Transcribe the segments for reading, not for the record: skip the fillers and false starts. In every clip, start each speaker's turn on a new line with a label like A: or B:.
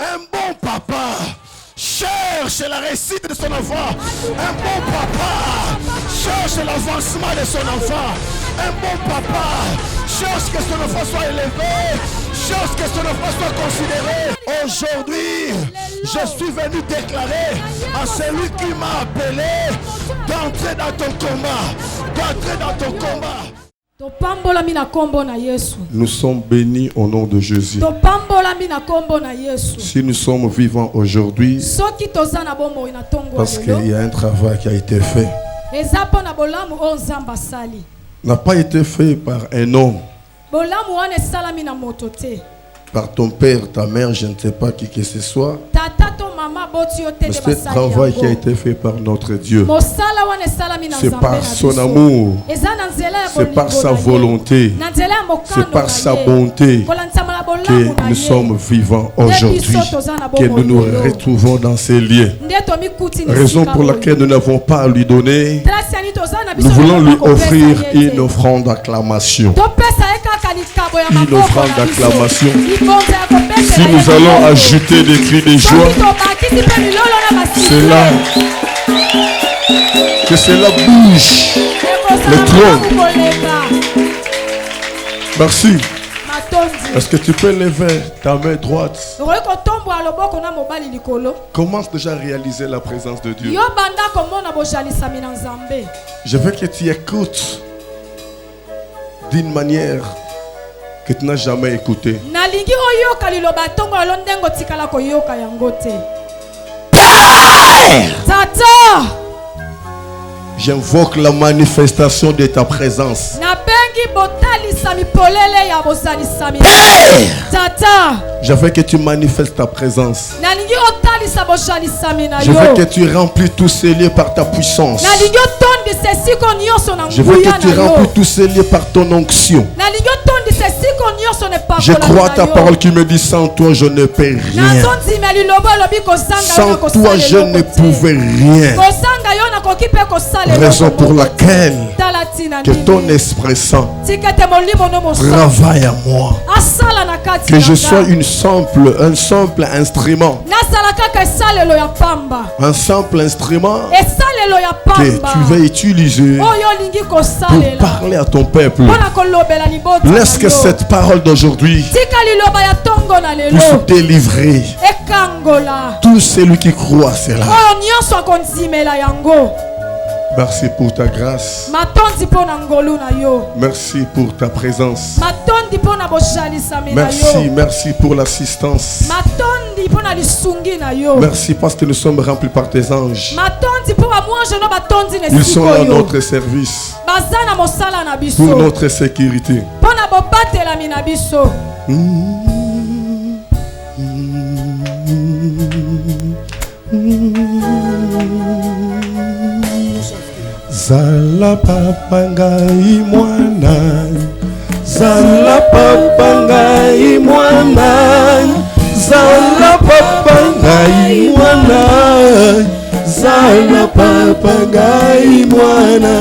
A: Un bon papa cherche la réussite de son enfant. Un bon papa cherche l'avancement de son enfant. Un bon papa cherche que son enfant soit élevé. Cherche que son enfant soit considéré. Aujourd'hui, je suis venu déclarer à celui qui m'a appelé d'entrer dans ton combat. D'entrer dans ton combat.
B: Nous sommes bénis au nom de Jésus. Si nous sommes vivants aujourd'hui, parce qu'il y a un travail qui a été fait. N'a pas été fait par un homme. Par ton père, ta mère, je ne sais pas qui que ce soit. Mais c'est un travail qui a été fait par notre Dieu. C'est par son amour. C'est par sa volonté. C'est par sa bonté que nous sommes vivants aujourd'hui. Que nous nous retrouvons dans ces lieux. Raison pour laquelle nous n'avons pas à lui donner. Nous voulons lui offrir une offrande d'acclamation. Une offrande d'acclamation. Si nous allons ajouter des cris de joie, c'est là que cela bouge le trône. Merci. Est-ce que tu peux lever ta main droite? Commence déjà à réaliser la présence de Dieu. Je veux que tu écoutes d'une manière que tu n'as jamais écouté. J'invoque la manifestation de ta présence. Je veux que tu manifestes ta présence. Je veux que tu remplis tous ces lieux par ta puissance. Je veux que tu remplis tous ces lieux par ton onction. Je crois ta parole qui me dit sans toi je ne peux rien. Sans toi je ne pouvais rien. Raison pour laquelle que ton Esprit Saint travaille à moi. Que je sois un simple instrument. Un simple instrument que tu vas utiliser pour parler à ton peuple. Laisse que cette parole d'aujourd'hui puisse délivrer tout celui qui croit cela. Merci pour ta grâce. Merci pour ta présence. Merci pour l'assistance. Merci parce que nous sommes remplis par tes anges. Ils sont à notre service pour notre sécurité. Zala papa ngai mwana, zala papa ngai mwana, zala papa ngai mwana, zala papa ngai mwana,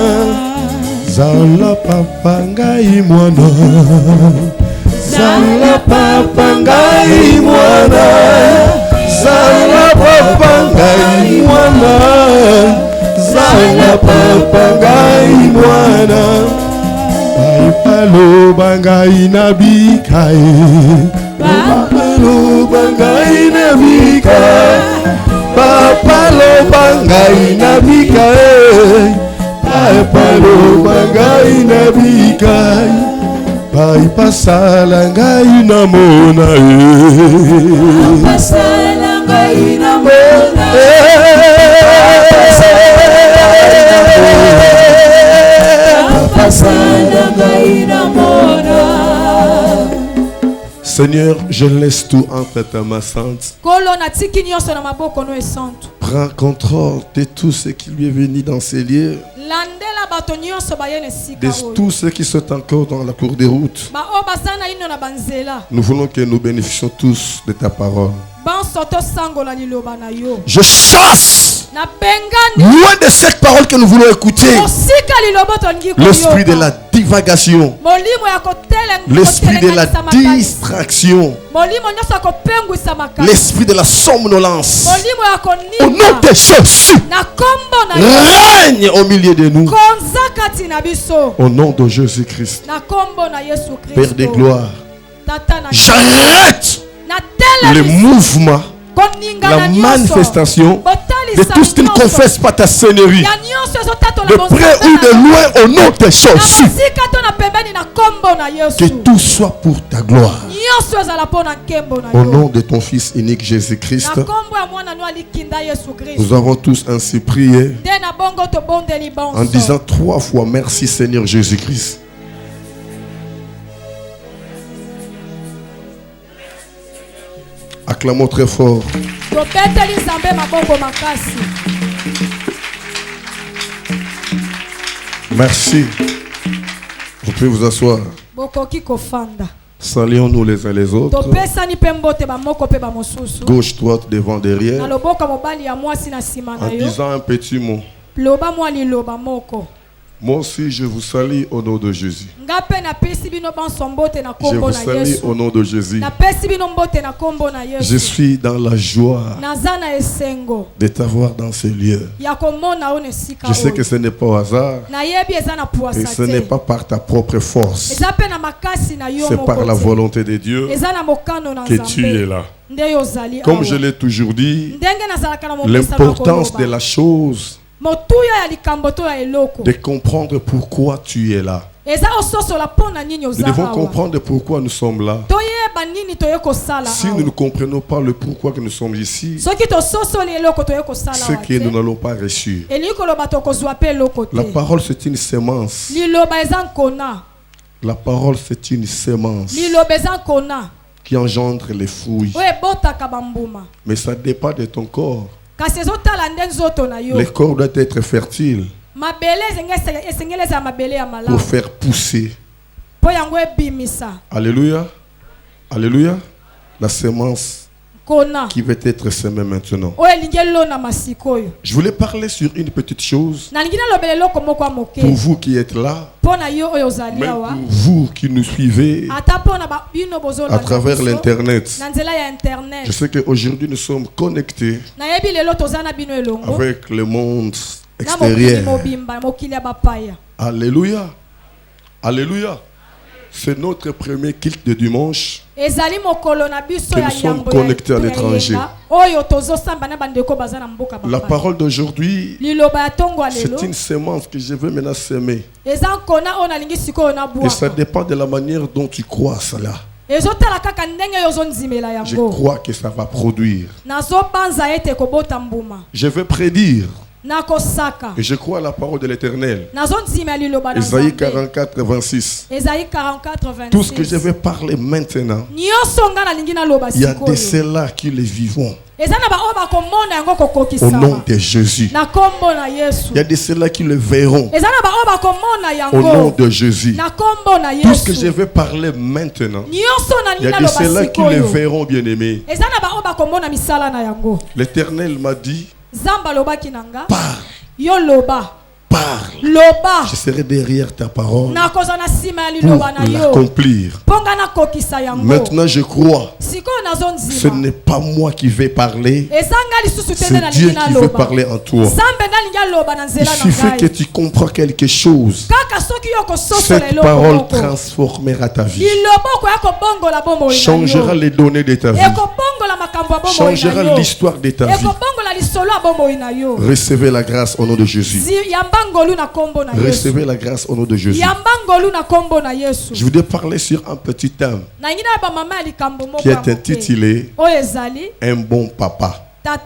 B: zala papa ngai mwana, zala papa ngai mwana, zala papa ngai mwana. Zala papa ngai mwana, paipalo bangai nabikae, paipalo bangai nabikae, paipalo bangai nabikae, paipalo bangai nabikae, paipasala ngai namona paipasala ngai namona Seigneur, je laisse tout entre ta main sainte. Prends contrôle de tout ce qui lui est venu dans ces lieux. De tous ceux qui sont encore dans la cour des routes. Nous voulons que nous bénéficions tous de ta parole. Je chasse loin de cette parole que nous voulons écouter l'esprit de la divagation, l'esprit de la distraction, l'esprit de la somnolence. Au nom de Jésus, règne au milieu de nous. Au nom de Jésus-Christ, Père de gloire, j'arrête le mouvement, la manifestation de tout ce qui ne confesse pas ta seigneurie, de près ou de loin, au nom de Jésus. Que tout soit pour ta gloire. Au nom de ton Fils unique Jésus-Christ, nous avons tous ainsi prié en disant 3 fois merci Seigneur Jésus-Christ. Acclamons très fort. Merci. Vous pouvez vous asseoir. Saluons-nous les uns les autres. Gauche, droite, devant, derrière. En disant un petit mot. Moi aussi, je vous salue au nom de Jésus. Je vous salue au nom de Jésus. Je suis dans la joie de t'avoir dans ce lieu. Je sais que ce n'est pas au hasard. Et ce n'est pas par ta propre force. C'est par la volonté de Dieu que tu es là. Comme je l'ai toujours dit, l'importance de la chose, de comprendre pourquoi tu es là. Nous devons comprendre pourquoi nous sommes là. Si nous ne comprenons pas le pourquoi que nous sommes ici, c'est que nous n'allons pas réussir. La parole c'est une sémence. La parole c'est une sémence qui engendre les fruits. Mais ça dépend de ton corps. Le corps doit être fertile pour faire pousser. Alléluia. Alléluia. La sémence qui va être semée maintenant. Je voulais parler sur une petite chose. Pour vous qui êtes là, même pour vous qui nous suivez à travers l'internet. Je sais qu'aujourd'hui nous sommes connectés avec le monde extérieur. Alléluia. Alléluia. C'est notre premier culte de dimanche que nous sommes connectés à l'étranger. La parole d'aujourd'hui, c'est une sémence que je veux maintenant semer. Et ça dépend de la manière dont tu crois cela. Je crois que ça va produire. Je vais prédire. Et je crois à la parole de l'Éternel. Ésaïe 44, 26. Tout ce que je vais parler maintenant, il y a de ceux-là qui les vivront. Au nom de Jésus. Il y a de ceux-là qui le verront. Au nom de Jésus. Tout ce que je vais parler maintenant, il y a de ceux-là qui le verront, bien-aimés. L'Éternel m'a dit, parle. Parle. Je serai derrière ta parole pour l'accomplir. Maintenant je crois, ce n'est pas moi qui vais parler, c'est Dieu qui veut parler en toi. Il suffit que tu comprends quelque chose. Cette parole transformera ta vie, changera les données de ta vie, changera l'histoire de ta vie. Recevez la grâce au nom de Jésus. Recevez la grâce au nom de Jésus. Je voudrais parler sur un petit thème qui est intitulé Un bon papa. Un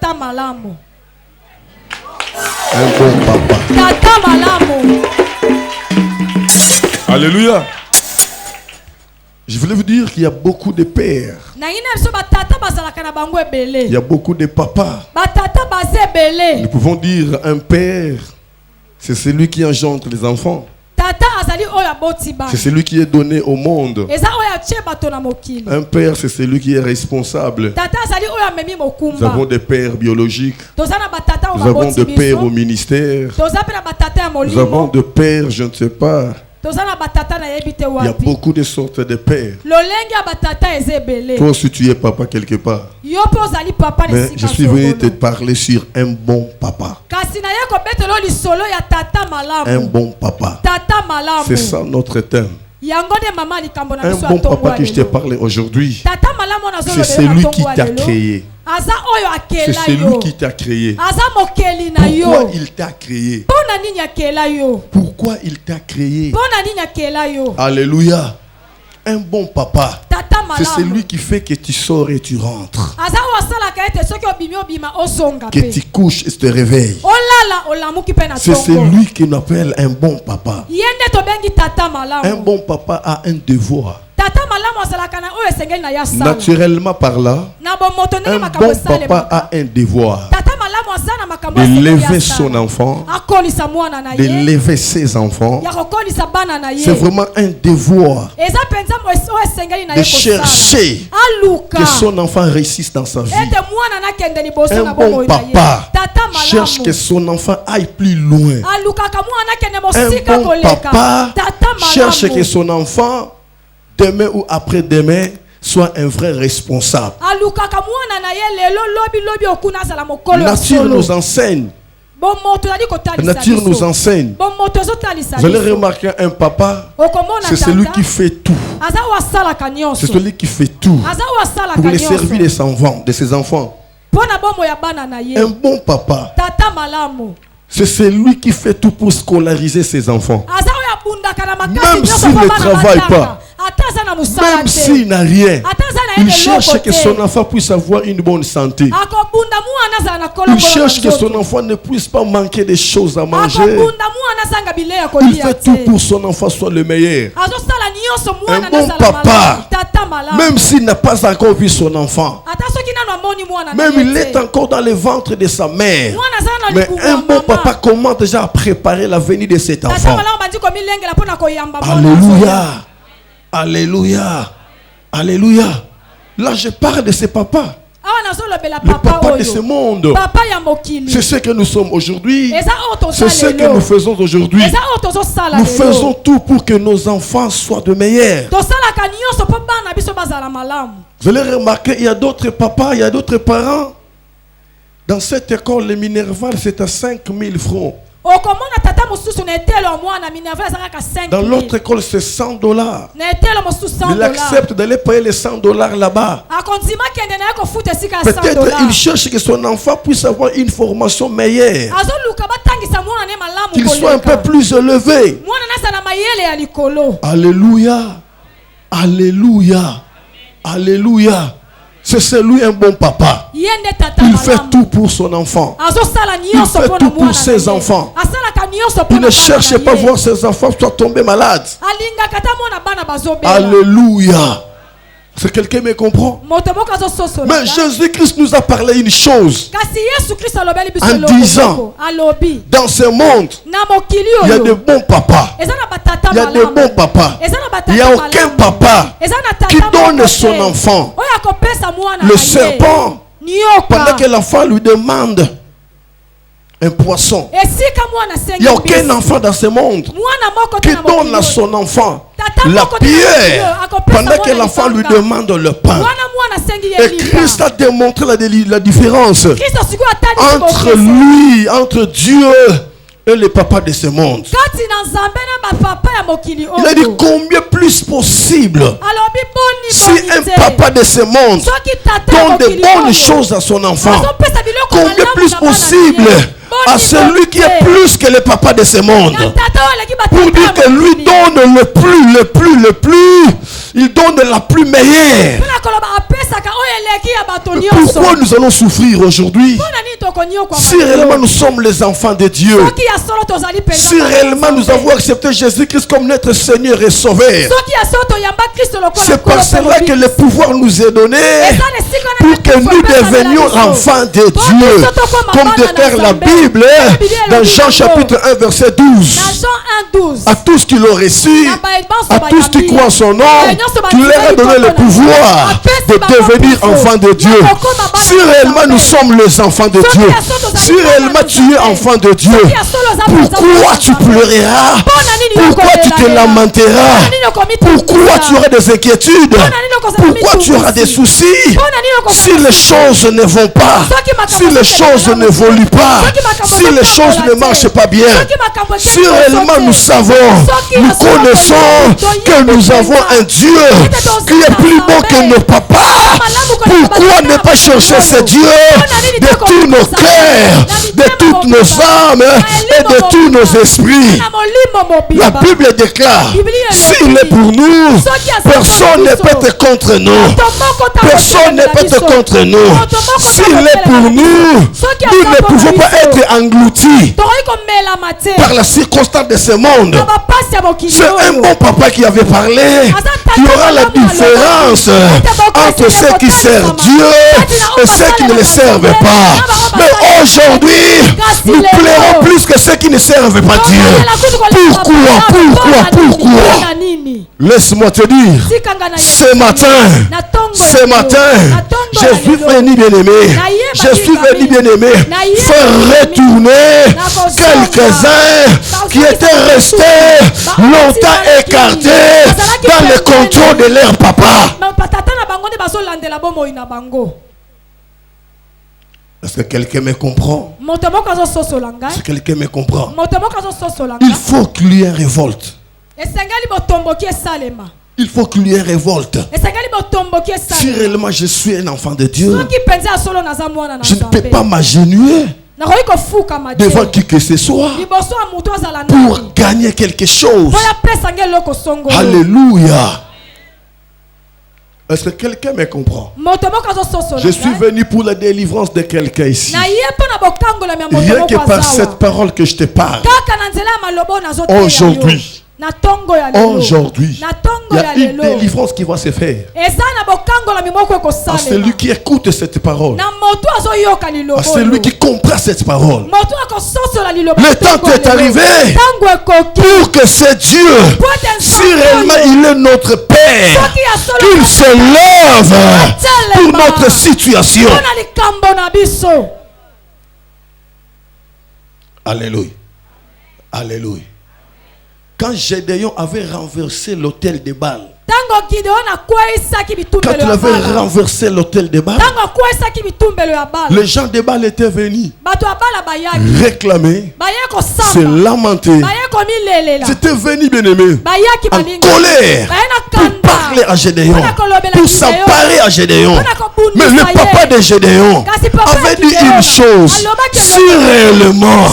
B: bon papa. Alléluia. Je voulais vous dire qu'il y a beaucoup de pères. Il y a beaucoup de papas. Nous pouvons dire un père, c'est celui qui engendre les enfants. C'est celui qui est donné au monde. Un père, c'est celui qui est responsable. Nous avons des pères biologiques. Nous avons des pères au ministère. Nous avons des pères, je ne sais pas. Il y a beaucoup de sortes de pères. Toi aussi tu es papa quelque part. Mais je suis venu te parler sur un bon papa. Un bon papa. C'est ça notre thème. Un bon papa que je t'ai parlé aujourd'hui, c'est celui qui t'a créé. C'est celui qui t'a créé. Pourquoi il t'a créé? Pourquoi il t'a créé? Alléluia. Un bon papa, c'est celui qui fait que tu sors et tu rentres, que tu couches et te réveilles. C'est celui qu'on appelle un bon papa. Un bon papa a un devoir. Naturellement parlant, un bon papa a un devoir d'élever son enfant, d'élever ses enfants. C'est vraiment un devoir de chercher que son enfant réussisse dans sa vie. Un bon papa cherche que son enfant aille plus loin. Un bon papa cherche que son enfant, demain ou après-demain, soit un vrai responsable. La nature nous enseigne. La nature nous enseigne. Vous allez remarquer un papa, c'est celui qui fait tout. C'est celui qui fait tout pour les servir de ses enfants. Un bon papa, c'est celui qui fait tout pour scolariser ses enfants. Même s'il ne travaille pas, même s'il n'a rien, il cherche que son enfant puisse avoir une bonne santé. Il cherche que son enfant ne puisse pas manquer de choses à manger. Il fait tout pour que son enfant soit le meilleur. Un bon papa, même s'il n'a pas encore vu son enfant, même il est encore dans le ventre de sa mère, mais un bon papa commence déjà à préparer la venue de cet enfant. Alléluia. Alléluia. Alléluia. Là, je parle de ce papa. Le papa de ce monde. C'est ce que nous sommes aujourd'hui. C'est ce que nous faisons aujourd'hui. Nous faisons tout pour que nos enfants soient de meilleurs. Vous allez remarquer, il y a d'autres papas, il y a d'autres parents. Dans cette école, le Minerval, c'est à 5 000 francs. Dans l'autre école, c'est $100. Il accepte d'aller payer les $100 là-bas. Peut-être il cherche que son enfant puisse avoir une formation meilleure, qu'il soit un peu plus élevé. Alléluia. Alléluia. Alléluia. C'est celui un bon papa. Il fait tout pour son enfant. Il fait tout pour ses enfants. Il ne cherche pas à voir ses enfants soit tomber malades. Alléluia. C'est quelqu'un me comprend? Mais Jésus-Christ nous a parlé une chose en disant, dans ce monde, il y a de bons papas. Il y a de bons papas. Il n'y a aucun papa qui donne son enfant. Le serpent, pendant que l'enfant lui demande un poisson, il n'y a aucun enfant dans ce monde qui donne à son enfant la pierre pendant que l'enfant lui demande le pain. Et Christ a démontré la différence entre lui, entre Dieu et le papa de ce monde. Il a dit combien plus possible si un papa de ce monde donne de bonnes choses à son enfant, combien plus possible à celui qui est plus que le papa de ce monde, pour dire que lui donne le plus, il donne la plus meilleure. Pourquoi nous allons souffrir aujourd'hui? Si réellement nous sommes les enfants de Dieu, si réellement nous avons accepté Jésus-Christ comme notre Seigneur et Sauveur, c'est par cela que le pouvoir nous est donné pour que nous devenions enfants de Dieu. Comme déclare la Bible dans Jean chapitre 1 verset 12. À tous qui l'ont reçu, à tous qui croient en son nom, tu leur as donné le pouvoir de devenir enfants de Dieu. Si réellement nous sommes les enfants de Dieu, si réellement tu es enfant de Dieu, pourquoi tu pleureras? Pourquoi tu te lamenteras? Pourquoi tu auras des inquiétudes? Pourquoi tu auras des soucis? Si les choses ne vont pas, si les choses ne évoluent pas, si les choses ne marchent pas bien, si réellement nous savons, nous connaissons que nous avons un Dieu qui est plus bon que nos papas, pourquoi ne pas chercher ce Dieu de tous nos cœurs, de toutes nos âmes et de tous nos esprits? La Bible déclare, s'il est pour nous, personne ne peut être contre nous. Personne ne peut être contre nous. S'il est pour nous, nous ne pouvons pas être engloutis par la circonstance de ce monde. C'est un bon papa qui avait parlé. Il y aura la différence entre ceux qui servent Dieu et ceux qui ne le servent pas. Mais aujourd'hui, nous plairons plus que ceux qui ne servent pas Dieu. Pourquoi? Laisse-moi te dire, ce matin, je suis venu bien-aimé, faire retourner quelques-uns qui étaient restés longtemps écartés dans le contrôle de leur papa. Est-ce que quelqu'un me comprend? Est-ce que quelqu'un me comprend? Il faut qu'il y ait une révolte. Il faut qu'il y ait une révolte. Si réellement je suis un enfant de Dieu, je ne peux pas m'agenouiller devant qui que ce soit pour gagner quelque chose. Alléluia. Est-ce que quelqu'un me comprend? Je suis venu pour la délivrance de quelqu'un ici. Rien que par cette parole que je te parle. Aujourd'hui, il y a une délivrance qui va se faire à celui qui écoute cette parole, à celui qui comprend cette parole. Le temps est arrivé pour que ce Dieu, si réellement il est notre Père, qu'il se lève pour notre situation. Alléluia. Alléluia. Quand Gédéon avait renversé l'autel de Baal, quand il avait renversé l'autel de Baal, les gens de Baal étaient venus réclamer, se lamenter. C'était venu, bien-aimé, en colère pour parler à Gédéon, pour s'emparer à Gédéon. Mais le papa de Gédéon avait dit une chose: si réellement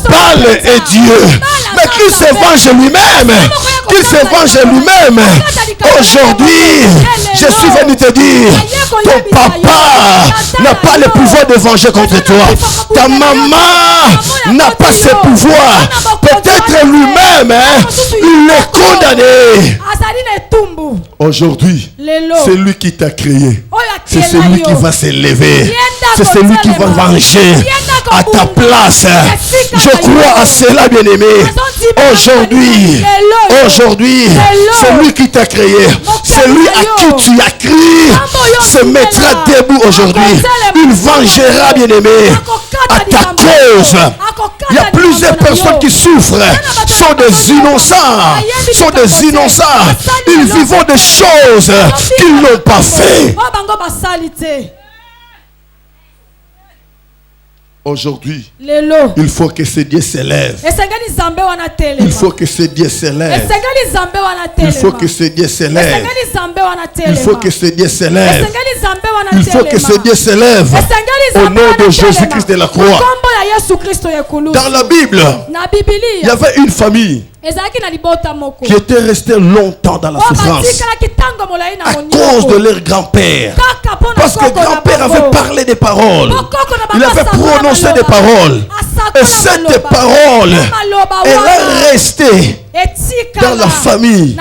B: Baal est Dieu, mais qu'il se venge lui-même, qu'il se venge lui-même. Aujourd'hui, je suis venu te dire, ton papa n'a pas le pouvoir de venger contre toi. Ta maman n'a pas ce pouvoir. Peut-être lui-même, il est condamné. Aujourd'hui, c'est lui qui t'a créé. C'est celui qui va s'élever. C'est celui qui va venger à ta place. Je crois à cela, bien-aimé. Aujourd'hui, c'est lui qui t'a créé. C'est lui à qui tu as crié se mettra debout aujourd'hui. Il vengera, bien-aimé, à ta cause. Il y a plusieurs personnes qui souffrent, sont des innocents, Ils vivent des choses qu'ils n'ont pas fait. Aujourd'hui, il faut que ce Dieu s'élève. Il faut que ce Dieu s'élève. Il faut que ce Dieu s'élève. Il faut que ce Dieu s'élève. Il faut que ce Dieu s'élève. Au nom de Jésus-Christ de la croix. Dans la Bible, il y avait une famille qui était restée longtemps dans la souffrance à cause de leur grand-père. Parce que grand-père avait parlé des paroles. Il avait prononcé des paroles. Et cette parole, elle est restée dans la famille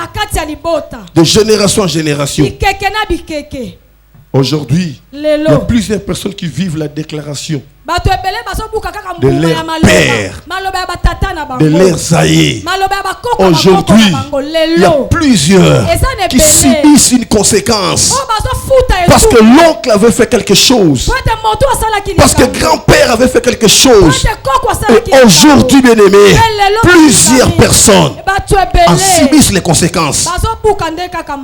B: de génération en génération. Aujourd'hui, il y a plusieurs personnes qui vivent la déclaration de leur père, de leurs aïeux. Aujourd'hui, il y a plusieurs qui subissent une conséquence. Parce que l'oncle avait fait quelque chose. Parce que grand-père avait fait quelque chose. Et aujourd'hui, bien aimé, plusieurs personnes en subissent les conséquences.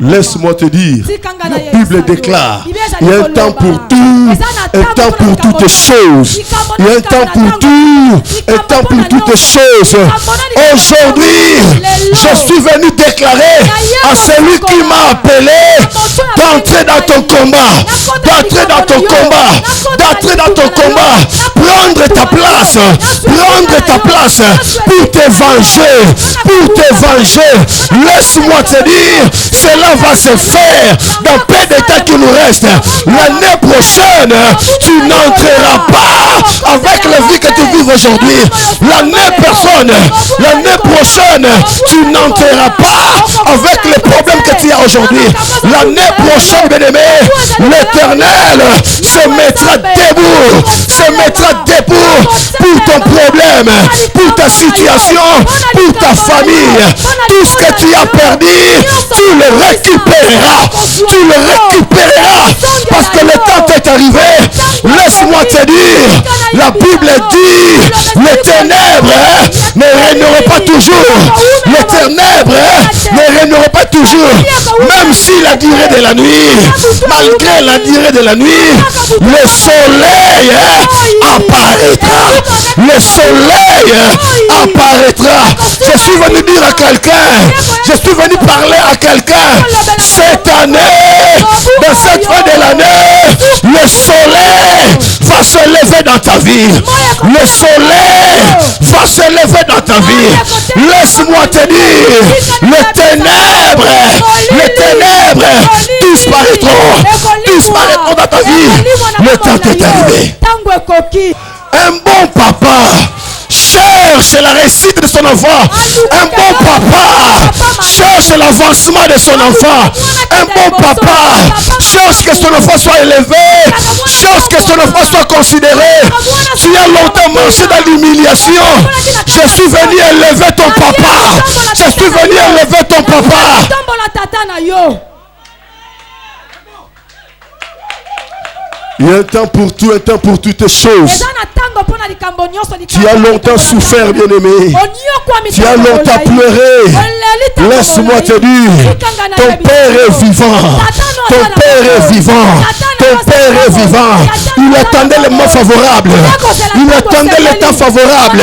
B: Laisse-moi te dire, la Bible déclare, il y a un temps pour tout, un temps pour toutes choses. Il y a un temps pour tout, un temps pour toutes choses. Aujourd'hui, je suis venu déclarer à celui qui m'a appelé d'entrer dans ton combat, d'entrer dans ton combat, d'entrer dans ton combat, prendre ta place pour te venger, Laisse-moi te dire, cela va se faire dans peu de temps qui nous reste. L'année prochaine, tu n'entreras pas avec la vie que tu vis aujourd'hui. L'année prochaine, tu n'entreras pas avec les problèmes que tu as aujourd'hui. L'année prochaine, bien-aimé, l'Éternel se mettra debout pour ton problème, pour ta situation, pour ta famille. Tout ce que tu as perdu, tu le récupéreras. Parce que le temps est arrivé. Laisse-moi te dire, la Bible dit, les ténèbres ne régneront pas toujours. Les ténèbres ne régneront pas toujours. Même si la durée de la nuit, malgré la durée de la nuit, le soleil apparaîtra. Le soleil apparaîtra. Je suis venu dire à quelqu'un, je suis venu parler à quelqu'un, cette année, dans cette fin de l'année, le soleil va se lever dans ta vie. Le soleil va se lever dans ta vie. Laisse-moi te dire, les ténèbres disparaîtront dans ta vie. Le temps est arrivé. Un bon papa cherche la réussite de son enfant. Un bon papa cherche l'avancement de son enfant. Un bon papa cherche que son enfant soit élevé, cherche que son enfant soit considéré. Tu as longtemps marché dans l'humiliation. Je suis venu élever ton papa. Je suis venu élever ton papa. Il y a un temps pour tout, un temps pour toutes choses. Tu as longtemps souffert, bien-aimé. Tu as longtemps pleuré. Laisse-moi te dire, ton Père est vivant. Ton Père est vivant. Ton Père est vivant. Il attendait le moment favorable. Il attendait le temps favorable.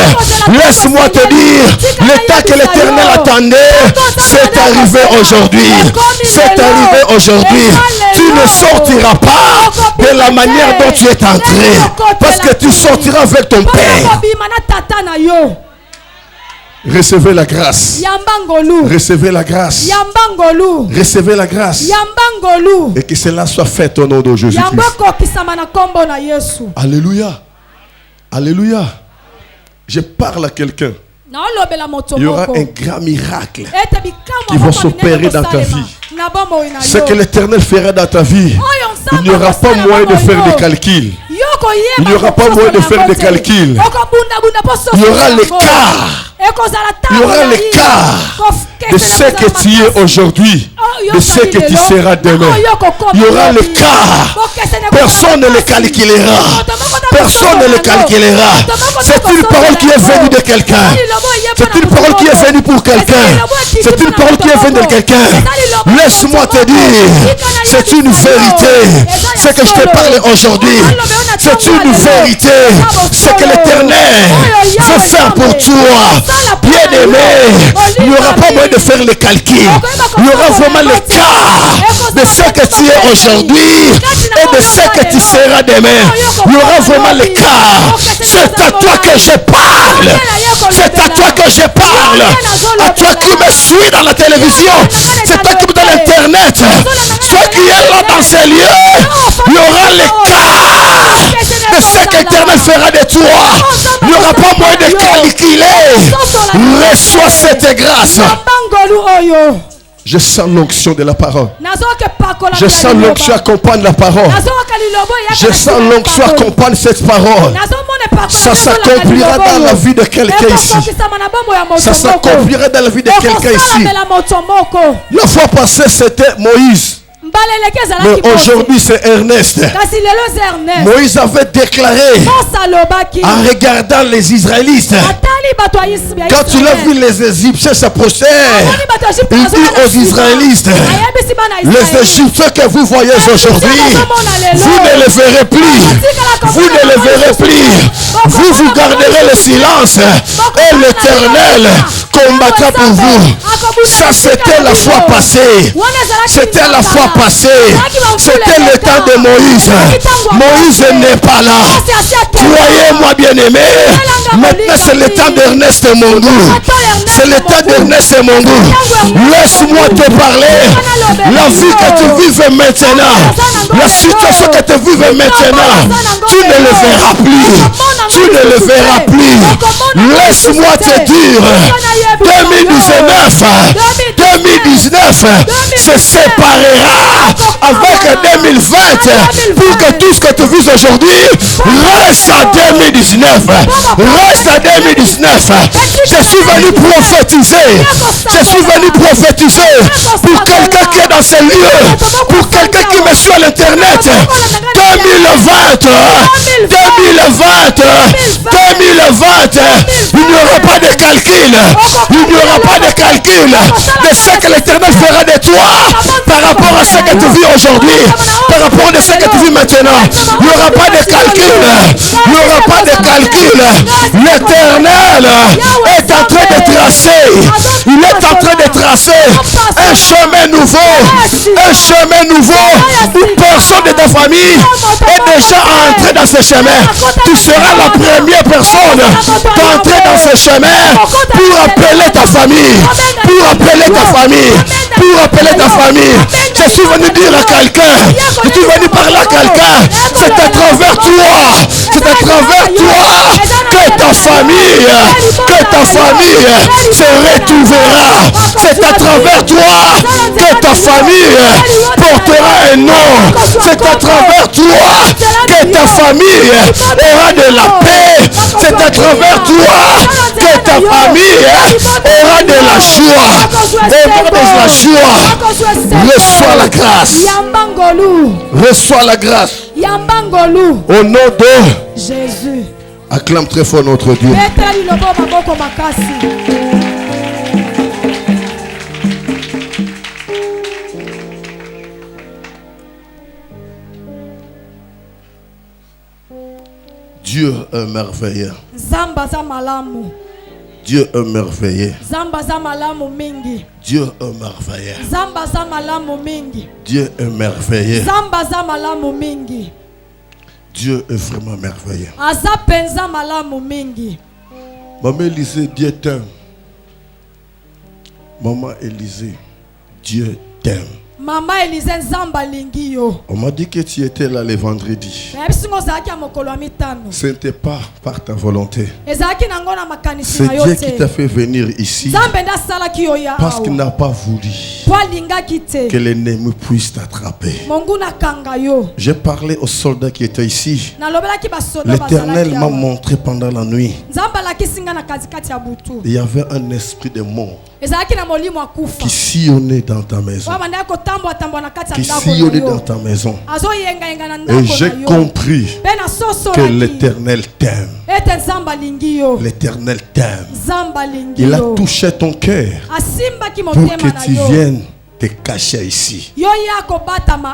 B: Laisse-moi te dire, le temps que l'Éternel attendait, c'est arrivé aujourd'hui. C'est arrivé aujourd'hui. Tu ne sortiras pas de la manière dont tu es entré. Parce que tu sortiras avec ton Père. Recevez la grâce. Recevez la grâce. Recevez la grâce. Et que cela soit fait au nom de Jésus-Christ. Alléluia. Alléluia. Je parle à quelqu'un. Il y aura un grand miracle qui va s'opérer dans ta vie. Ce que l'Éternel fera dans ta vie, il n'y aura pas moyen de faire des calculs. Il n'y aura pas moyen de faire des calculs. Il y aura l'écart. Il y aura l'écart de ce que tu es aujourd'hui, de ce que tu seras demain. Il y aura l'écart. Personne ne le calculera. Personne ne le calculera. C'est une parole qui est venue de quelqu'un. C'est une parole qui est venue pour quelqu'un.
A: C'est une parole qui vient de quelqu'un. Laisse-moi te dire, c'est une vérité. Ce que je te parle aujourd'hui, c'est une vérité. C'est que l'Éternel veut faire pour toi. Bien aimé, il n'y aura pas moyen de faire les calculs. Il y aura vraiment le cas de ce que tu es aujourd'hui et de ce que tu seras demain. Il y aura vraiment le cas. C'est à toi que je parle. C'est à toi que je parle. À toi qui me suis dans la télévision. C'est toi qui me dans l'internet. Toi qui es là dans ces lieux. Il y aura le cas de ce que l'Éternel fera de toi. Il n'y aura pas moyen de calculer. Reçois cette grâce. Je sens l'onction de la parole. Je sens l'onction accompagne la parole. Je sens l'onction accompagne cette parole. Ça s'accomplira dans la vie de quelqu'un ici. Ça s'accomplira dans la vie de quelqu'un ici. La fois passée, c'était Moïse. Mais aujourd'hui c'est Ernest. Moïse avait déclaré en regardant les Israélites, quand il a vu les Égyptiens s'approcher, il dit aux Israélites, les Égyptiens que vous voyez aujourd'hui, vous ne les verrez plus. Vous ne les verrez plus. Vous garderez le silence et l'Éternel combattra pour vous. Ça c'était la fois passée. C'était la fois passée. C'était le temps de Moïse. Moïse n'est pas là. Croyez-moi bien aimé. Maintenant c'est le temps d'Ernest Mondou. C'est le temps d'Ernest Mondou. Laisse-moi te parler. La vie que tu vives maintenant, la situation que tu vives maintenant, tu ne le verras plus. Tu ne le verras plus. Laisse-moi te dire, 2019 se séparera avec 2020 pour que tout ce que tu vis aujourd'hui reste à 2019. Reste à 2019. Je suis venu prophétiser. Je suis venu prophétiser pour quelqu'un qui est dans ces lieux, pour quelqu'un qui me suit à l'internet. 2020, il n'y aura pas de calcul. Il n'y aura pas de calcul de ce que l'Éternel fera de toi par rapport à ce que tu vis aujourd'hui, par rapport à ce que tu vis maintenant. Il n'y aura pas de calcul. Il n'y aura pas de calcul. L'Éternel est en train de tracer. Il est en train de tracer un chemin nouveau. Un chemin nouveau où personne de ta famille est déjà entré dans ce chemin. Tu seras la première personne d'entrer dans ce chemin pour appeler ta famille. Pour appeler ta famille. Pour appeler ta famille. Je suis venu dire à quelqu'un. Je suis venu parler à quelqu'un. C'est à travers toi. C'est à travers toi que ta famille se retrouvera. C'est à travers toi que ta famille portera un nom. C'est à travers toi que ta famille aura de la paix. C'est à travers toi que ta famille aura de la joie. Aura de la joie. Reçois la grâce. Reçois la grâce. Au nom de
B: Jésus.
A: Acclame très fort notre Dieu. Dieu est merveilleux. Dieu est merveilleux. Dieu est merveilleux. Dieu est merveilleux. Dieu est vraiment merveilleux. Maman Élisée, Dieu t'aime. Maman Élisée, Dieu t'aime.
B: Maman Élisée Nzamba lingio.
A: On m'a dit que tu étais là le vendredi. Ce n'était pas par ta volonté. C'est Dieu qui t'a fait venir ici. Parce qu'il n'a pas voulu que l'ennemi puisse t'attraper. J'ai parlé aux soldats qui étaient ici. L'Éternel m'a montré pendant la nuit. Il y avait un esprit de mort
B: qui sillonnait dans ta maison, qui sillonnait dans ta maison. Et j'ai compris que l'Éternel t'aime. L'Éternel t'aime. Il a touché ton cœur pour que tu viennes te cacher ici.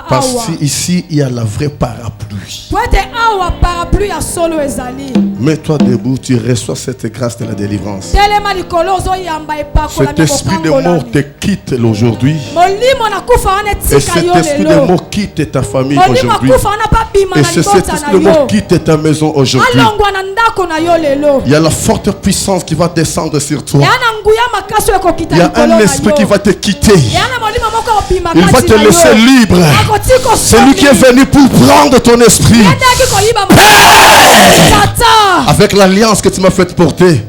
B: Parce qu'ici, il y a la vraie parapluie. Mets-toi debout, tu reçois cette grâce de la délivrance. Cet esprit de mort te quitte aujourd'hui. Et cet esprit de mort quitte ta famille aujourd'hui. Et cet esprit de mort quitte ta maison aujourd'hui. Il y a la forte puissance qui va descendre sur toi. Il y a un esprit qui va te quitter. Il va te laisser libre. C'est lui qui est venu pour prendre ton esprit. Avec l'alliance que tu m'as fait porter,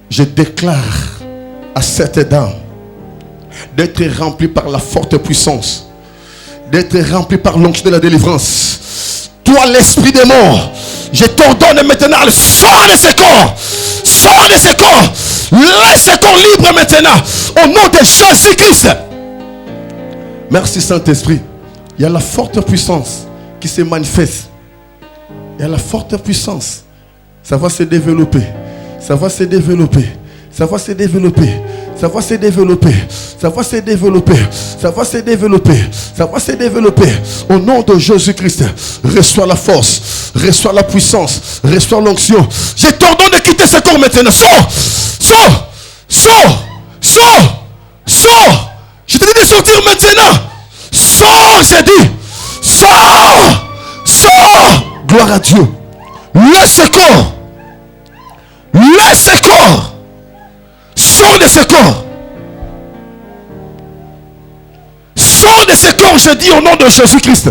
B: je déclare à cette dame d'être remplie par la forte puissance, d'être remplie par l'onction de la délivrance. Toi, l'esprit des morts, je t'ordonne maintenant, sors de ce corps. Sors de ce corps. Laisse ce corps libre maintenant. Au nom de Jésus-Christ. Merci Saint-Esprit. Il y a la forte puissance qui se manifeste. Il y a la forte puissance. Ça va se développer. Ça va se développer. Ça va se développer. Ça va se développer. Ça va se développer. Ça va se développer. Ça va se développer. Au nom de Jésus-Christ, reçois la force. Reçois la puissance. Reçois l'onction. Je t'ordonne de quitter ce corps maintenant. Sors. Sors. Sors. Sors. Sors. Je te dis de sortir maintenant. Sors, j'ai dit. Sors. Sors. Gloire à Dieu. Laisse ce corps. Laisse ce corps. Sors de ce corps. Sors de ce corps, je dis au nom de Jésus-Christ.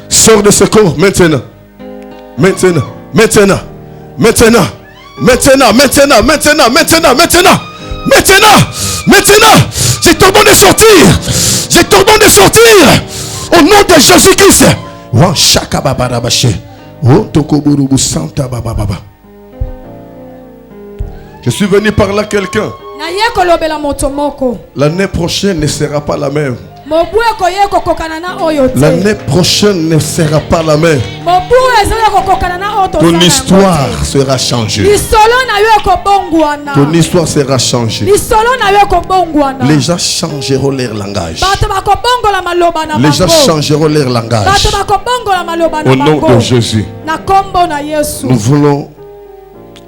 B: Sors de ce corps maintenant. Maintenant. Maintenant. Maintenant. Maintenant. Maintenant. Maintenant. Maintenant. Maintenant. Maintenant. Maintenant. Je t'ordonne de sortir. Je t'ordonne de sortir. Au nom de Jésus-Christ. Je suis venu par là quelqu'un. L'année prochaine ne sera pas la même. L'année prochaine ne sera pas la même. Ton histoire sera changée. Ton histoire sera changée. Les gens changeront leur langage. Les gens changeront leur langage. Au nom de Jésus. Nous voulons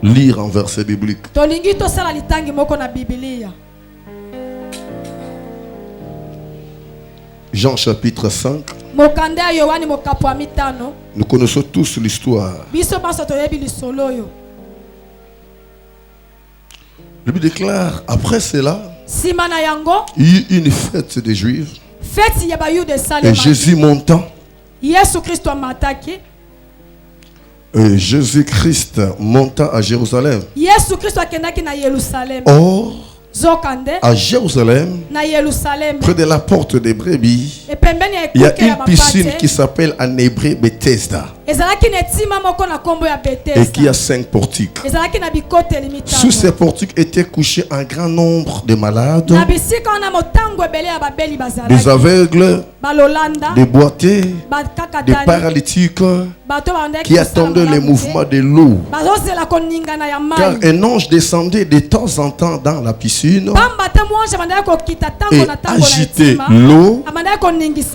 B: lire un verset biblique. Jean chapitre 5. Nous connaissons tous l'histoire. Le Bible déclare, après cela, il y eut une fête des Juifs. Et Jésus montant. Jésus-Christ monta à Jérusalem. Or, à Jérusalem, près de la porte des brebis, il y a une piscine qui s'appelle en hébreu Bethesda et qui a 5 portiques. Sous ces portiques étaient couchés un grand nombre de malades, des aveugles, des boiteux, des paralytiques qui attendaient les mouvements de l'eau. Car un ange descendait de temps en temps dans la piscine et agitait l'eau.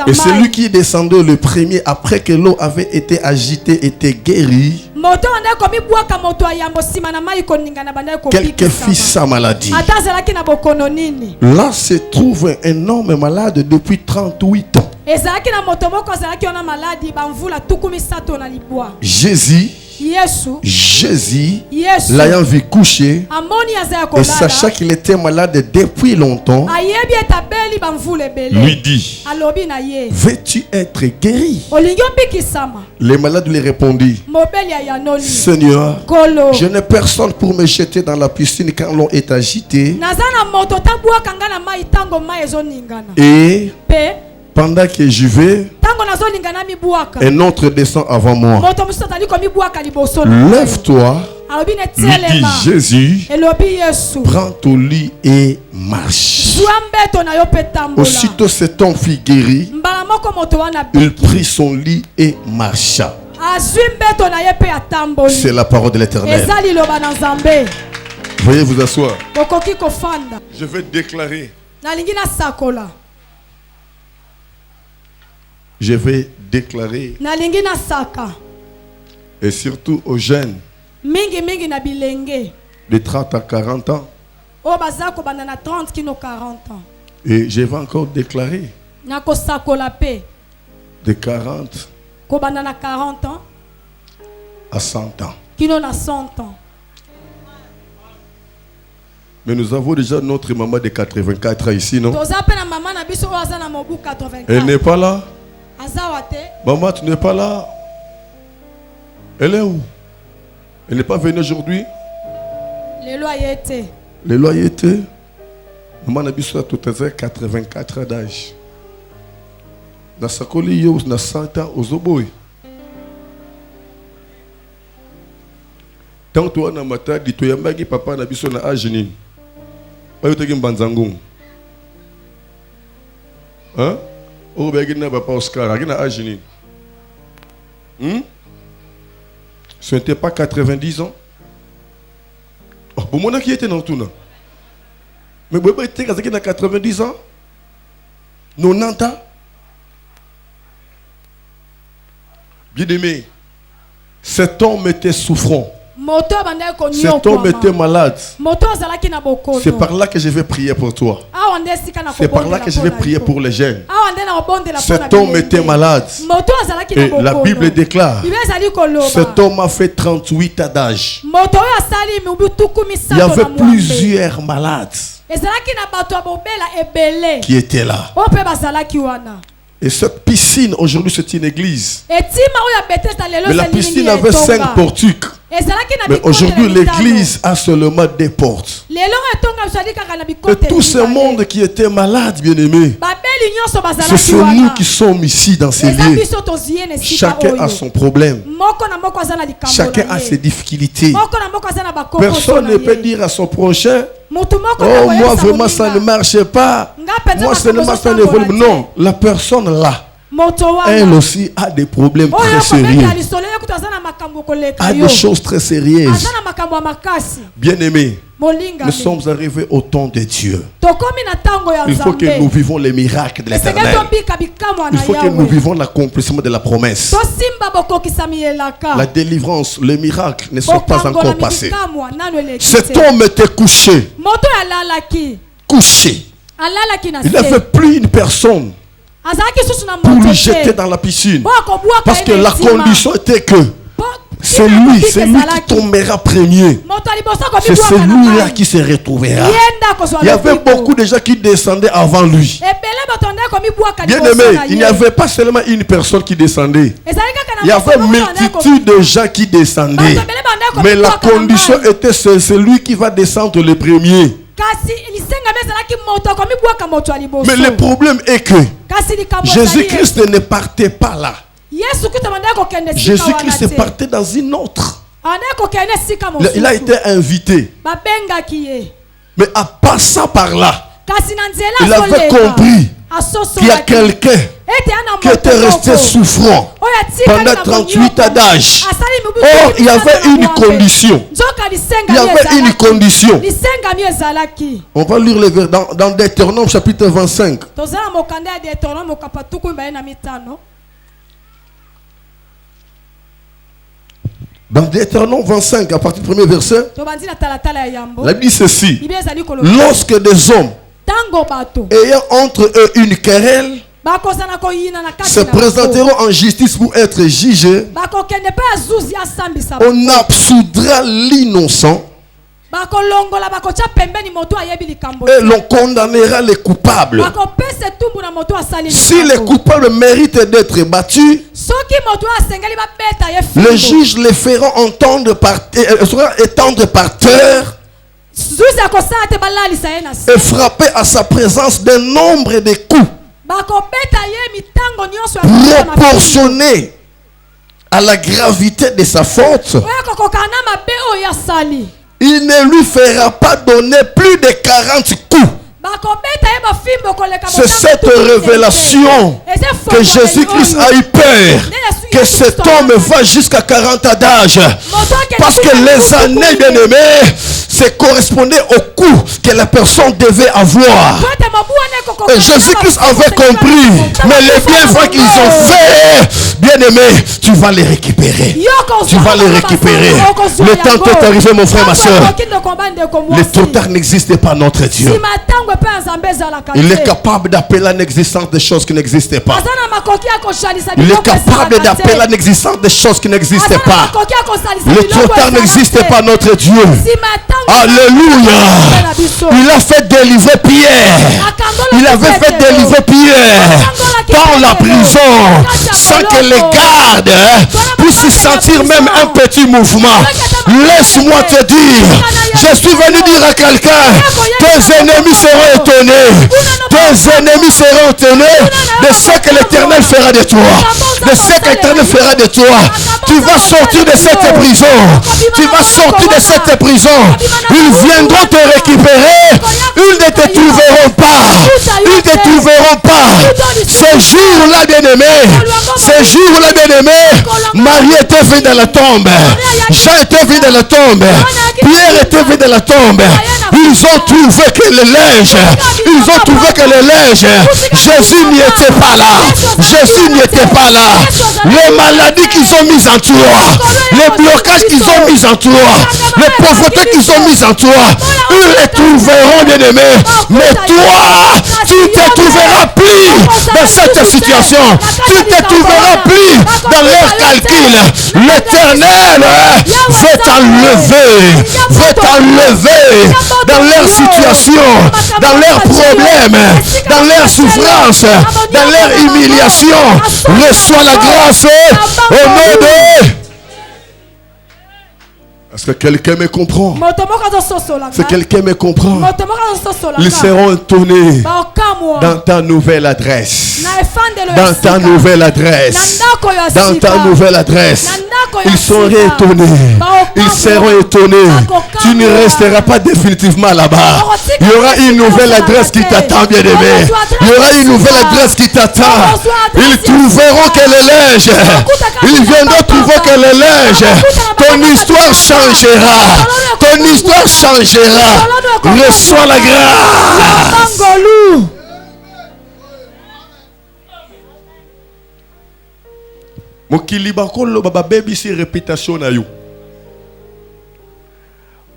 B: Et celui qui descendait le premier après que l'eau avait été agitée était guéri. Quelques fils sa maladie. Là se trouve un homme malade depuis 38 ans. Jésus, l'ayant vu coucher et sachant qu'il était malade depuis longtemps, lui dit, veux-tu être guéri? Le malade lui répondit, Seigneur, je n'ai personne pour me jeter dans la piscine quand l'eau est agitée. Et pendant que je vais, un autre descend avant moi. Lève-toi Lui dit Jésus, prends ton lit et marche. Aussitôt cet homme fut guéri, il prit son lit et marcha. C'est la parole de l'Éternel. Veuillez vous asseoir. Je vais déclarer. Je vais déclarer. Et surtout aux jeunes de 30 à 40 ans. Et je vais encore déclarer de 40 à 100 ans. Mais nous avons déjà notre maman de 84 ans ici, non? Elle n'est pas là. Maman, tu n'es pas là. Elle est où? Elle n'est pas venue aujourd'hui? Les loyautés. Maman n'a pas tout à 84 ans d'âge. Dans sa colis, il y a 100 ans aux oboïs. Tant que tu as un matin, tu as un papa n'a pas un âge. Pas de banzangong. Hein? Oh, ben, papa Oscar, il a un âge. Ce n'était pas 90 ans. Oh, bon, mon qui était dans tout. Mais vous avez 90 ans? 90 ans? Bien aimé, cet homme était souffrant. Cet homme était malade. C'est par là que je vais prier pour toi. C'est par là que je vais prier pour les jeunes. Cet homme était malade. Et la Bible déclare, cet homme a fait 38 ans d'âge. Il y avait plusieurs malades qui étaient là. Et cette piscine, aujourd'hui, c'est une église. Mais la piscine avait 5 portiques. Mais aujourd'hui, l'église a seulement 2 portes. Et tout ce monde qui était malade, bien aimé, c'est nous qui sommes ici dans ces lieux. Chacun a son problème. Chacun a ses difficultés. Personne ne peut dire à son prochain, oh, moi vraiment ça ne marche pas. Moi ça ne marche pas. Non, la personne là, elle aussi a des problèmes très sérieux. A des choses très sérieuses. Bien aimé, nous sommes arrivés au temps de Dieu. Il faut que nous vivons les miracles de l'Éternel. Il faut que nous vivons l'accomplissement de la promesse. La délivrance, les miracles ne sont pas encore passés. Cet homme était couché. Couché. Il n'avait plus une personne pour le jeter dans la piscine. Parce que la condition était que c'est lui qui tombera premier. C'est celui-là qui se retrouvera. Il y avait beaucoup de gens qui descendaient avant lui. Bien aimé, il n'y avait pas seulement une personne qui descendait. Il y avait une multitude de gens qui descendaient. Mais la condition était celui qui va descendre le premier. Mais le problème est que Jésus-Christ ne partait pas là. Jésus-Christ partait dans une autre. Il a été invité. Mais en passant par là, il avait compris qu'il y a quelqu'un qui était resté souffrant pendant 38 ans d'âge. Or, il y avait une condition. Il y avait une condition. On va lire les vers dans Deutéronome chapitre 25. Dans Deutéronome 25, à partir du premier verset, la Bible dit ceci: lorsque des hommes ayant entre eux une querelle se présenteront en justice pour être jugés, on absoudra l'innocent et l'on condamnera les coupables. Si les coupables méritent d'être battus, les juges les feront étendre par terre et frapper à sa présence d'un nombre de coups proportionné à la gravité de sa faute, il ne lui fera pas donner plus de 40 coups. C'est cette révélation que Jésus-Christ a eu peur que cet homme va jusqu'à 40 ans d'âge. Parce que les années, bien aimés, c'est correspondait au coup que la personne devait avoir. Et Jésus-Christ avait compris. Mais les bienfaits qu'ils ont fait, bien aimé, tu vas les récupérer. Tu vas les récupérer. Le temps est arrivé, mon frère, ma soeur. Le trop tard n'existe pas, notre Dieu. Il est capable d'appeler à l'existence des choses qui n'existaient pas. Il est capable d'appeler à l'existence des choses qui n'existaient pas. Le trop tard n'existe pas, notre Dieu. Alléluia. Il a fait délivrer Pierre. Il avait fait délivrer Pierre dans la prison sans que les gardes puissent sentir même un petit mouvement. Laisse-moi te dire, je suis venu dire à quelqu'un, tes ennemis seront étonnés. Tes ennemis seront étonnés de ce que l'Éternel fera de toi. De ce que l'Éternel fera de toi. Tu vas sortir de cette prison. Tu vas sortir de cette prison. Ils viendront te récupérer. Ils ne te trouveront pas. Ils ne te trouveront pas. Ce jour-là, bien-aimé. Ce jour-là, bien-aimé. Marie était venue dans la tombe. Jean était venu dans la tombe. Pierre était venu dans la tombe. Ils ont trouvé que le linge. Ils ont trouvé que le linge. Jésus n'y était pas là. Jésus n'y était pas là. Les maladies qu'ils ont mises en toi. Les blocages qu'ils ont mis en toi. Les pauvretés qu'ils ont mises en toi. Ils les trouveront, bien-aimés. Mais toi, tu ne te trouveras plus dans cette situation. Tu ne te trouveras plus dans leur calcul. L'Éternel veut t'enlever. Veut t'enlever dans leur situation, dans leurs problèmes, dans leurs souffrances, dans leur humiliation. Reçois la grâce au nom de... Est-ce que quelqu'un me comprend? Si quelqu'un me comprend, ils seront étonnés dans ta nouvelle adresse. Dans ta nouvelle adresse. Dans ta nouvelle adresse. Ils seront étonnés. Ils seront étonnés. Tu ne resteras pas définitivement là-bas. Il y aura une nouvelle adresse qui t'attend, bien-aimé. Il y aura une nouvelle adresse qui t'attend. Ils trouveront que le linge. Ils viendront trouver que le linge. Ton histoire changera. Ton histoire changera. Reçois la grâce. Mokili bakolo baba baby si répétation na yo.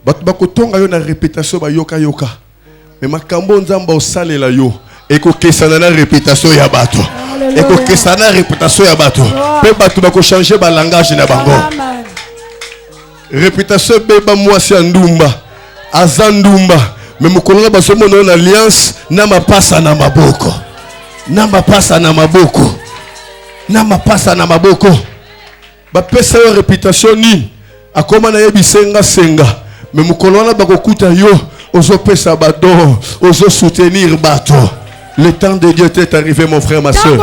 B: Bat bakotonga yo na répétation ba yoka yoka. Mais makambo nzamba osalela yo eko kesana na répétation ya bato. Eko kesana répétation ya bato. Pe bato bako changer ba langage na bango. Répétation beba mwasi ndumba. Azandumba. Mais mokolonga basomo na alliance na mapasa na maboko. Na mapasa na maboko. Nama pasa na maboko ba pesa yo réputation ni akoma na yebisenga senga mais mukolona bakokuta yo ozo pesa badon ozo soutenir bato. Le temps de Dieu est arrivé, mon frère, ma soeur.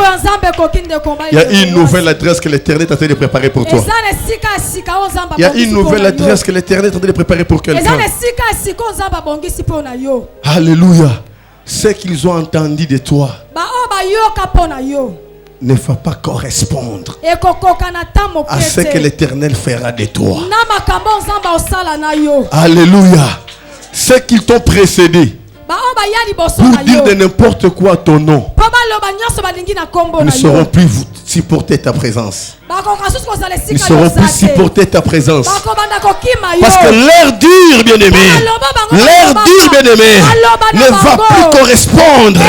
B: Il y a une nouvelle adresse que l'Éternel est en train de préparer pour toi. Il y a une nouvelle adresse que l'Éternel est en train de préparer pour quelqu'un. Alléluia. Ce qu'ils ont entendu de toi ne va pas correspondre à ce que l'Éternel fera de toi. Alléluia. Ce qu'ils t'ont précédé pour dire de n'importe quoi ton nom ne seront plus supporter ta présence. Ils ne seront plus supporter ta présence. Parce que l'air dur, bien-aimé, ne va plus correspondre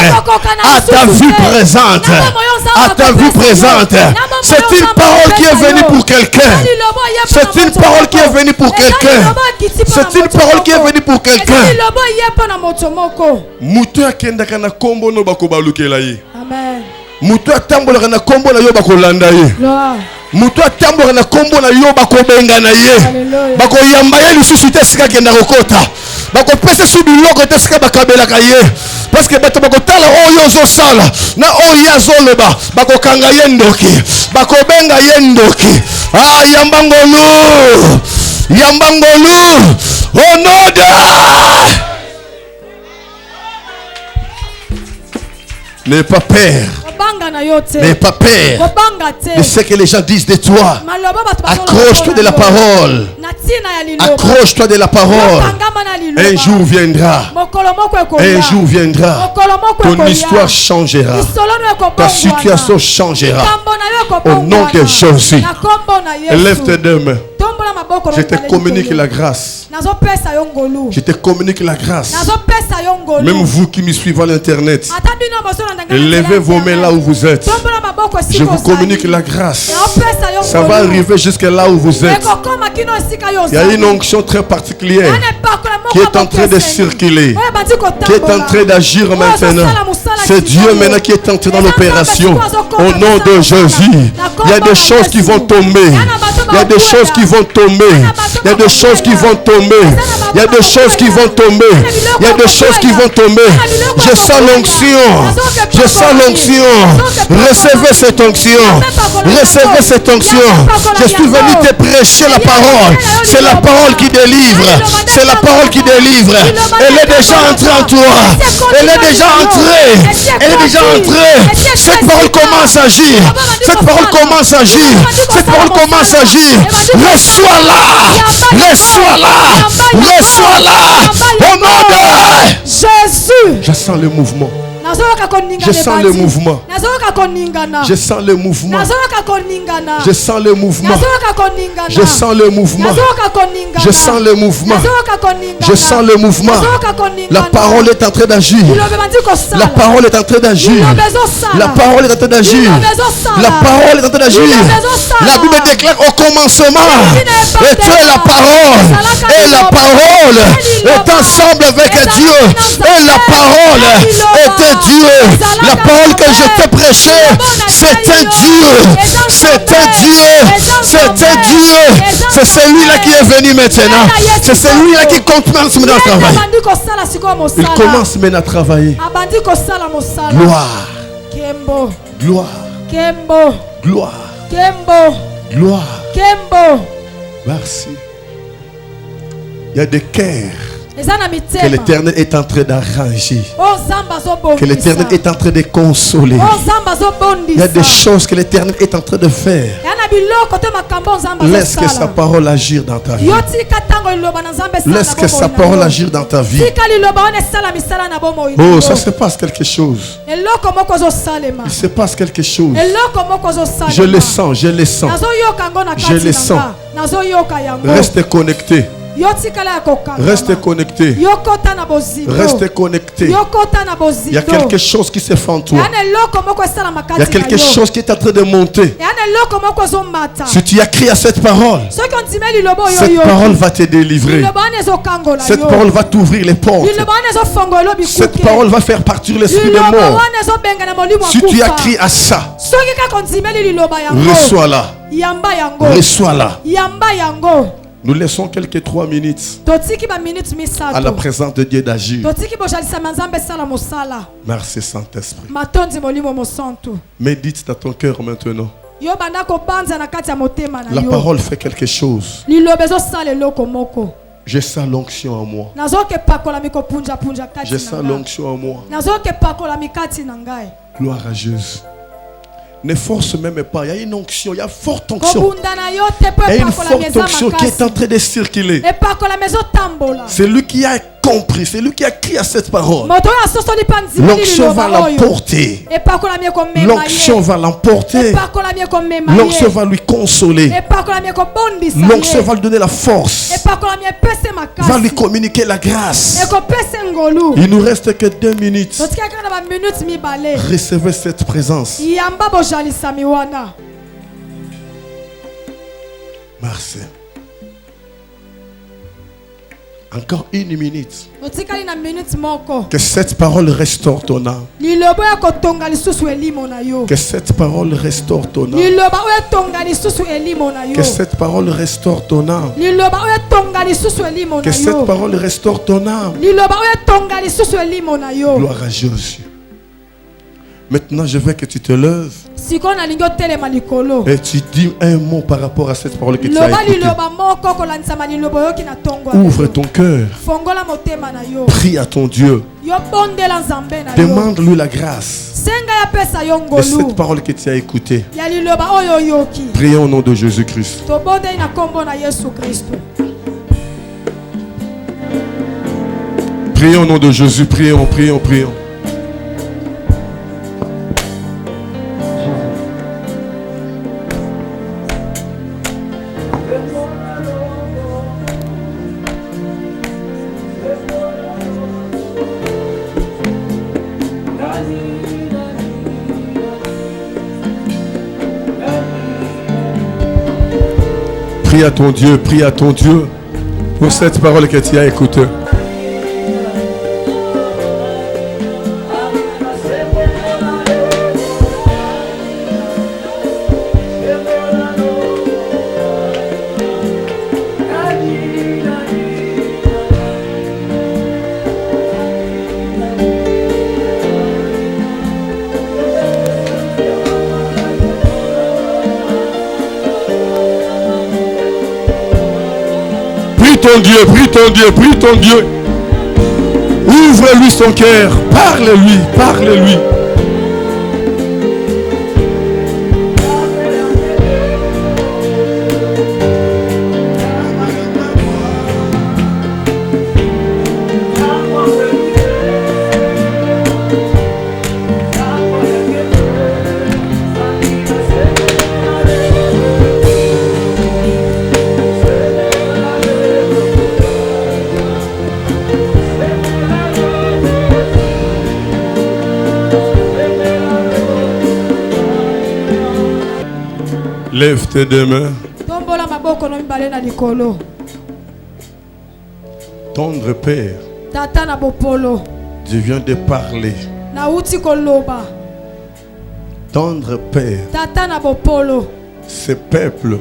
B: à ta vie présente. À ta vie présente. C'est une parole qui est venue pour quelqu'un. C'est une parole qui est venue pour quelqu'un. C'est une parole qui est venue pour quelqu'un. Amen. Mutu atambola na kombo na yo bakolanda ye. Mutu atambola na kombo na yo bakobenga na ye. Bakoyamba ye lisusu te sika kenda kokota. Bakopesa su biloko te sika bakabelaka ye. Parce que bato bakotala oyo ozo sala na oyo azoloba bakokanga ye ndoki. Bakobenga ye ndoki. Ah yambangolu.
A: Yambangolu. Au nom de... N'aie pas peur. N'aie pas peur de ce que les gens disent de toi. Accroche-toi de la parole. Accroche-toi de la parole. Un jour viendra. Un jour viendra. Ton histoire changera. Ta situation changera. Au nom de Jésus. Lève tes deux mains. Je te communique la grâce. Je te communique la grâce. Même vous qui me suivez à l'internet, levez vos mains là où vous êtes. Je vous communique la grâce. Ça va arriver jusqu'à là où vous êtes. Il y a une onction très particulière qui est en train de circuler, qui est en train d'agir maintenant. C'est Dieu maintenant qui est entré dans l'opération. Au nom de Jésus, il y a des choses qui vont tomber. Il y a des choses qui vont tomber. Il y a des choses qui vont tomber. Il y a des choses qui vont tomber. Il y a des choses qui vont tomber. Je sens l'onction. Je sens l'onction. Recevez cette onction. Recevez cette onction. Je suis venu te prêcher la parole. C'est la parole qui délivre. C'est la parole qui délivre. Elle est déjà entrée en toi. Elle est déjà entrée. Elle est déjà entrée. Cette parole commence à agir. Cette parole commence à agir. Cette parole commence à agir. Reçois-la. Reçois-la. Reçois-la. Au nom de
B: Jésus.
A: Je sens le mouvement. Je sens le mouvement. Je sens le mouvement. Je sens le mouvement. Je sens le mouvement. Je sens le mouvement. Je sens le mouvement. La parole est en train d'agir. La parole est en train d'agir. La parole est en train d'agir. La parole est en train d'agir. La Bible déclare au commencement. Et tu es la parole. Et la parole est ensemble avec Dieu. Et la parole était Dieu. La parole que je t'ai prêchée, c'était Dieu. C'était Dieu. C'était Dieu. C'est celui-là qui est venu maintenant. C'est celui-là qui commence maintenant à travailler. Il commence maintenant à travailler. Gloire. Gloire. Gloire. Gloire. Merci. Il y a des cœurs que l'Éternel est en train d'arranger, que l'Éternel est en train de consoler. Il y a des choses que l'Éternel est en train de faire. Laisse que sa parole agir dans ta vie. Laisse que sa parole agir dans ta vie. Oh, ça se passe quelque chose. Il se passe quelque chose. Je le sens, je le sens. Je le sens. Reste connecté. Reste connecté. Reste connecté. Il y a quelque chose qui se fait en toi. Il y a quelque chose qui est en train de monter. Si tu as crié à cette parole, cette parole va te délivrer. Cette parole va t'ouvrir les portes. Cette parole va faire partir l'esprit de mort. Si tu as crié à ça, reçois-la. Reçois-la. Nous laissons quelques 3 minutes à la présence de Dieu d'agir. Merci Saint-Esprit. Médite dans ton cœur maintenant. La parole fait quelque chose. Je sens l'onction en moi. Je sens l'onction en moi. Gloire à Jésus. Ne force même pas. Il y a une onction. Il y a forte onction. Il y a une forte onction qui est en train de circuler. C'est lui qui a compris. C'est lui qui a crié à cette parole. L'onction va l'emporter. L'onction va l'emporter. L'onction va lui consoler. L'onction va lui donner la force. Va lui communiquer la grâce. Il nous reste que 2 minutes. Recevez cette présence. Merci. Encore 1 minute. Que cette parole restaure ton âme. Que cette parole restaure ton âme. Que cette parole restaure ton âme. Que cette parole restaure ton âme. Gloire à Jésus. Maintenant, je veux que tu te lèves.
B: Et tu dis un mot par rapport à cette parole que tu as écoutée. Ouvre ton cœur. Prie à ton Dieu. Demande-lui la grâce de cette parole que tu as écoutée. Prions au nom de Jésus-Christ. Prions au nom de Jésus. Prions, prions, prions. Prie à ton Dieu pour cette parole que tu as écoutée. Prie ton Dieu. Ouvre-lui son cœur. Parle-lui. Lève tes deux mains. Tendre Père, je viens de parler. Tendre Père, ce peuple,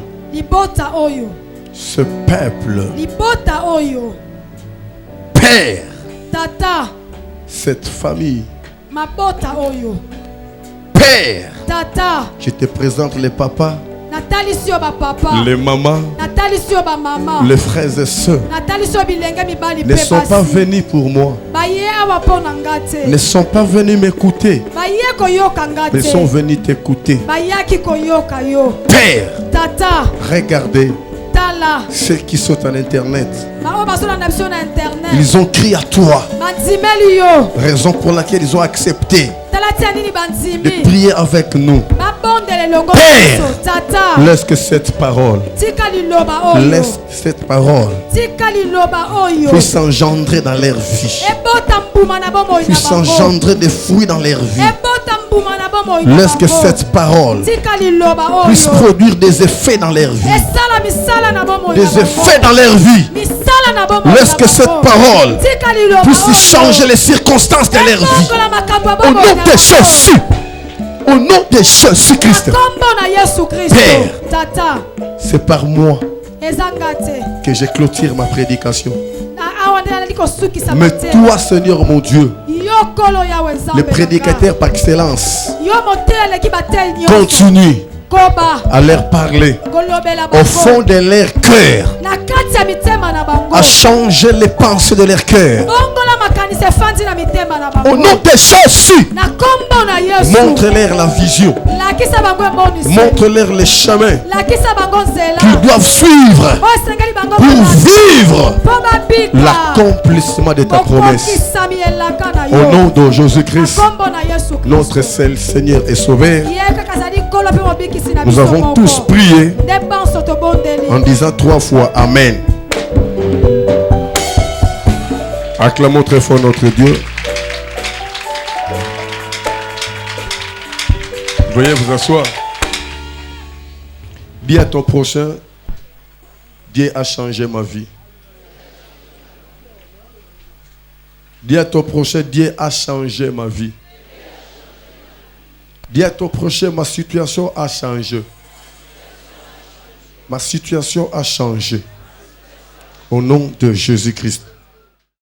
B: Père, cette famille, Père, je te présente les papas, les mamans, les frères et sœurs ne sont pas venus pour moi, ne sont pas venus m'écouter, mais sont venus t'écouter. Père, regardez ceux qui sont en internet. Ils ont crié à toi, raison pour laquelle ils ont accepté de prier avec nous. Père, laisse que cette parole puisse engendrer dans leur vie, puisse engendrer des fruits dans leur vie. Laisse que cette parole puisse produire des effets dans leur vie, des effets dans leur vie. Laisse que cette parole puisse changer les circonstances de leur vie. Au nom de Jésus. Au nom de Jésus-Christ. Père, c'est par moi que je clôture ma prédication. Mais toi, Seigneur mon Dieu, le prédicateur par excellence, continue à leur parler au fond de leur cœur, à changer les pensées de leur cœur. Au nom de Jésus, montre-leur la vision, montre-leur les chemins qu'ils doivent suivre pour vivre l'accomplissement de ta promesse. Au nom de Jésus-Christ, notre seul Seigneur et Sauveur, nous avons tous prié en disant 3 fois Amen. Acclamons très fort notre Dieu. Veuillez vous asseoir. Dis à ton prochain, Dieu a changé ma vie. Dis à ton prochain, Dieu a changé ma vie. Dis à ton prochain, ma situation a changé. Ma situation a changé. Au nom de Jésus-Christ.